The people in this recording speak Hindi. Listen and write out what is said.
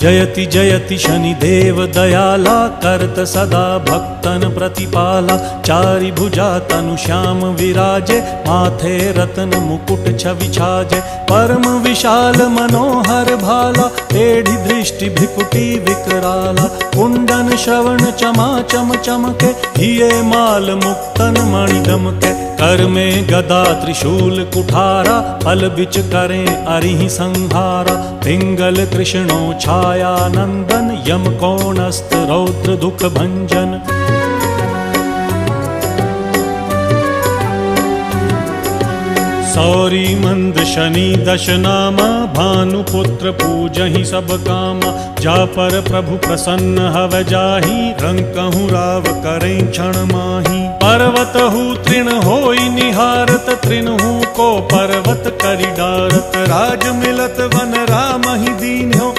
जयति जयति शनिदेव दयाला, करत सदा भक्तन प्रतिपाला। चारि भुजा तनु श्याम विराजे, माथे रतन मुकुट छवि छाजे। परम विशाल मनोहर भाला, टेढ़ी दृष्टि भृकुटी विकराला। कुंडन श्रवण चमा चम चमके, हिये माल मुक्तन मणि दमके। कर में गदा त्रिशूल कुठारा, फल बिच करें अरिहि संहारा। पिंगल कृष्णो छाया नंदन, यम कोणस्थ रौद्र दुख भंजन। सौरी मंद शनि दश नामा, भानुपुत्र पूजहि सब कामा। जा पर प्रभु प्रसन्न हव जाहि, रंकहु राव करें क्षण माही। पर्वत हु तृण होई निहारत, तृणहु को पर्वत करि डारत। राज मिलत वन राम ही दीन्हो,